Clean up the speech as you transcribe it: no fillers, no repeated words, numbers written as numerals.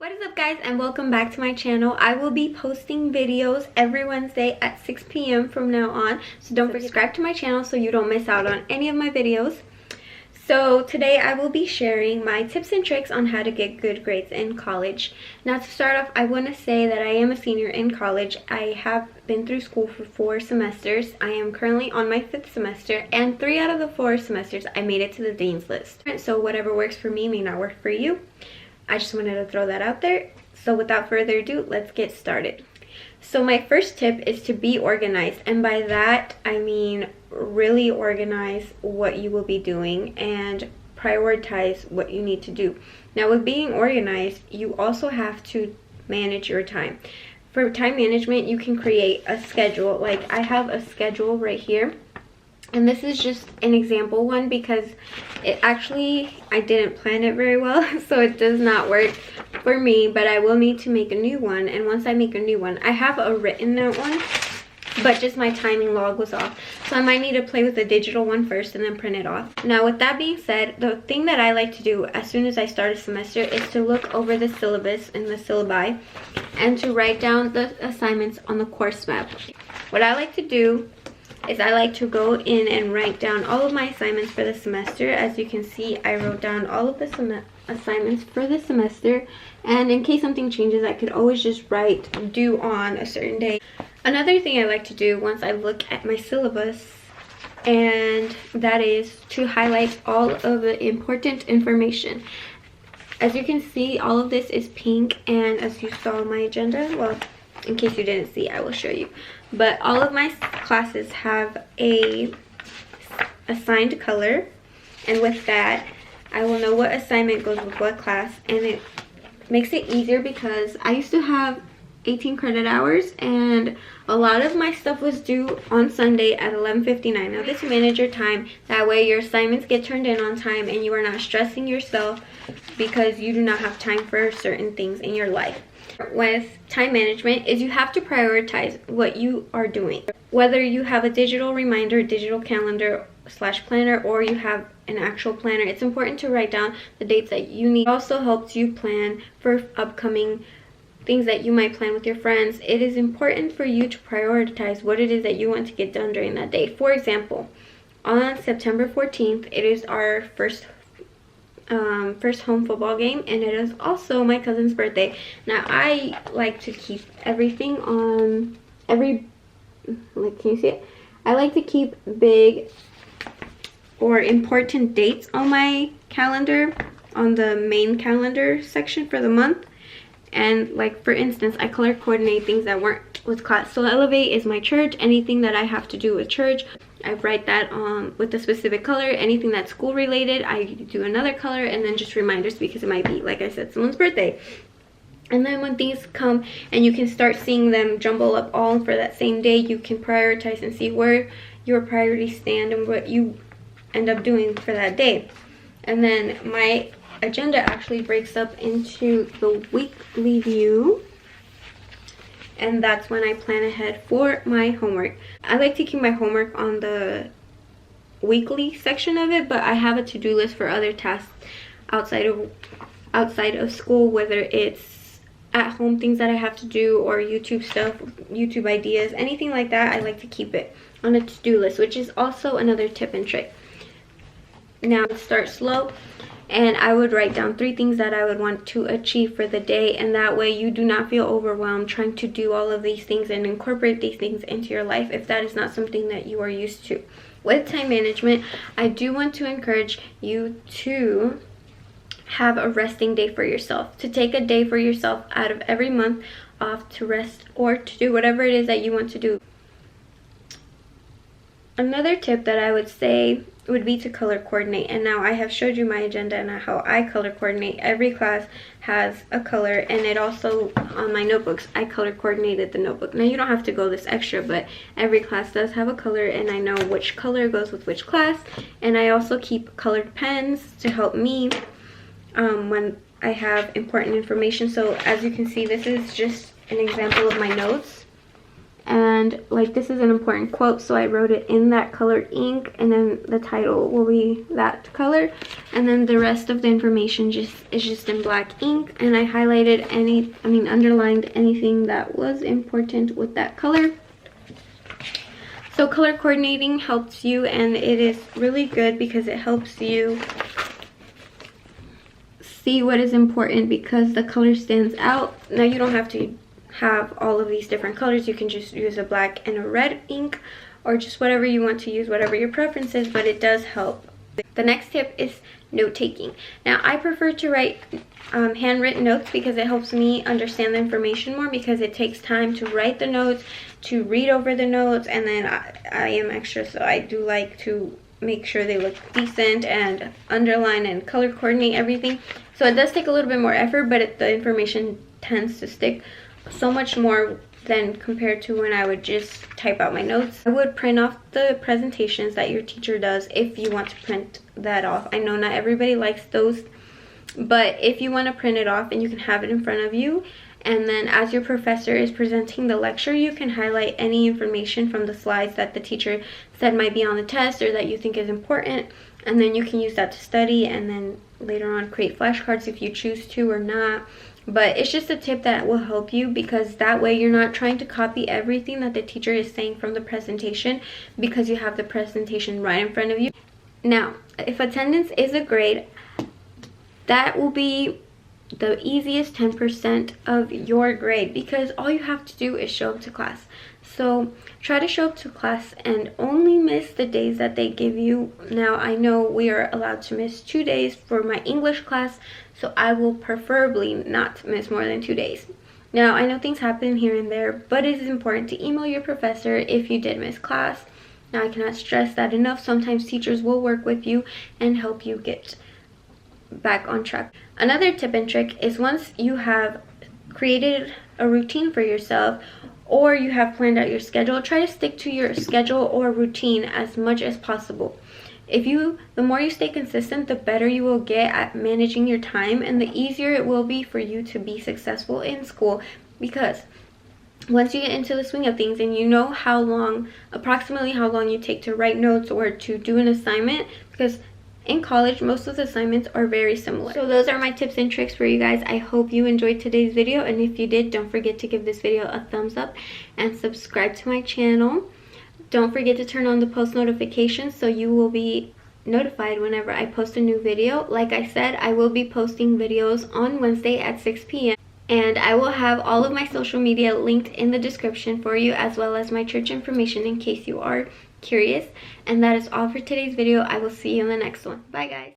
What is up, guys, and welcome back to my channel. I will be posting videos every Wednesday at 6 p.m. from now on, so don't forget to subscribe to my channel so you don't miss out on any of my videos. So today I will be sharing my tips and tricks on how to get good grades in college. Now, to start off, I want to say that I am a senior in college. I have been through school for 4 semesters. I am currently on my 5th semester, and 3 out of the 4 semesters I made it to the Dean's List. So whatever works for me may not work for you. I just wanted to throw that out there. So without further ado, let's get started. So my first tip is to be organized, and by that I mean really organize what you will be doing and prioritize what you need to do. Now, with being organized, you also have to manage your time. For time management, you can create a schedule. Like, I have a schedule right here, and this is just an example one because I didn't plan it very well, so it does not work for me, but I will need to make a new one. And once I make a new one, I have a written note one, but just my timing log was off, so I might need to play with the digital one first and then print it off. Now, with that being said, the thing that I like to do as soon as I start a semester is to look over the syllabus and the syllabi and to write down the assignments on the course map. What I like to do is I like to go in and write down all of my assignments for the semester. As you can see, I wrote down all of the assignments for the semester, and in case something changes, I could always just write due on a certain day. Another thing I like to do once I look at my syllabus, and that is to highlight all of the important information. As you can see, all of this is pink, and as you saw on my agenda, well, in case you didn't see, I will show you. But all of my classes have a assigned color, and with that, I will know what assignment goes with what class, and it makes it easier because I used to have 18 credit hours, and a lot of my stuff was due on Sunday at 11:59. Now, this manage your time. That way your assignments get turned in on time and you are not stressing yourself because you do not have time for certain things in your life. With time management is you have to prioritize what you are doing. Whether you have a digital reminder, digital calendar / planner, or you have an actual planner, it's important to write down the dates that you need. It also helps you plan for upcoming things that you might plan with your friends. It is important for you to prioritize what it is that you want to get done during that day. For example, on September 14th, it is our first home football game, and it is also my cousin's birthday. Now, I like to keep everything on can you see it? I like to keep big or important dates on my calendar, on the main calendar section for the month. And like, for instance, I color coordinate things that weren't with class. So Elevate is my church. Anything that I have to do with church, I write that with a specific color. Anything that's school related, I do another color, and then just reminders because it might be, like I said, someone's birthday. And then when these come and you can start seeing them jumble up all for that same day, you can prioritize and see where your priorities stand and what you end up doing for that day. And then my agenda actually breaks up into the weekly view, and that's when I plan ahead for my homework. I like to keep my homework on the weekly section of it, but I have a to-do list for other tasks outside of school, whether it's at home things that I have to do or YouTube stuff, YouTube ideas, anything like that. I like to keep it on a to-do list, which is also another tip and trick. Now, start slow, and I would write down 3 things that I would want to achieve for the day, and that way you do not feel overwhelmed trying to do all of these things and incorporate these things into your life if that is not something that you are used to. With time management, I do want to encourage you to have a resting day for yourself, to take a day for yourself out of every month off to rest or to do whatever it is that you want to do. Another tip that I would say would be to color coordinate. And now I have showed you my agenda and how I color coordinate. Every class has a color, and it also, on my notebooks, I color coordinated the notebook. Now, you don't have to go this extra, but every class does have a color, and I know which color goes with which class. And I also keep colored pens to help me when I have important information. So as you can see, this is just an example of my notes. And like, this is an important quote, so I wrote it in that colored ink, and then the title will be that color, and then the rest of the information is just in black ink, and I highlighted underlined anything that was important with that color. So color coordinating helps you, and it is really good because it helps you see what is important because the color stands out. Now you don't have to have all of these different colors. You can just use a black and a red ink, or just whatever you want to use, whatever your preference is, but it does help. The next tip is note taking. Now I prefer to write handwritten notes because it helps me understand the information more, because it takes time to write the notes, to read over the notes, and then I am extra, so I do like to make sure they look decent and underline and color coordinate everything. So it does take a little bit more effort, but the information tends to stick so much more than compared to when I would just type out my notes. I would print off the presentations that your teacher does if you want to print that off. I know not everybody likes those, but if you want to print it off and you can have it in front of you, and then as your professor is presenting the lecture, you can highlight any information from the slides that the teacher said might be on the test or that you think is important, and then you can use that to study, and then later on create flashcards if you choose to or not. But it's just a tip that will help you, because that way you're not trying to copy everything that the teacher is saying from the presentation, because you have the presentation right in front of you. Now, if attendance is a grade, that will be the easiest 10% of your grade, because all you have to do is show up to class. So try to show up to class and only miss the days that they give you. Now I know we are allowed to miss 2 days for my English class, so I will preferably not miss more than 2 days. Now I know things happen here and there, but it is important to email your professor if you did miss class. Now I cannot stress that enough. Sometimes teachers will work with you and help you get back on track. Another tip and trick is, once you have created a routine for yourself, or you have planned out your schedule, try to stick to your schedule or routine as much as possible. The more you stay consistent, the better you will get at managing your time, and the easier it will be for you to be successful in school, because once you get into the swing of things and you know approximately how long you take to write notes or to do an assignment, because in college most of the assignments are very similar. So those are my tips and tricks for you guys. I hope you enjoyed today's video, and if you did, don't forget to give this video a thumbs up and subscribe to my channel. Don't forget to turn on the post notifications so you will be notified whenever I post a new video. Like I said, I will be posting videos on Wednesday at 6 p.m. and I will have all of my social media linked in the description for you, as well as my church information in case you are curious. And that is all for today's video. I will see you in the next one. Bye guys.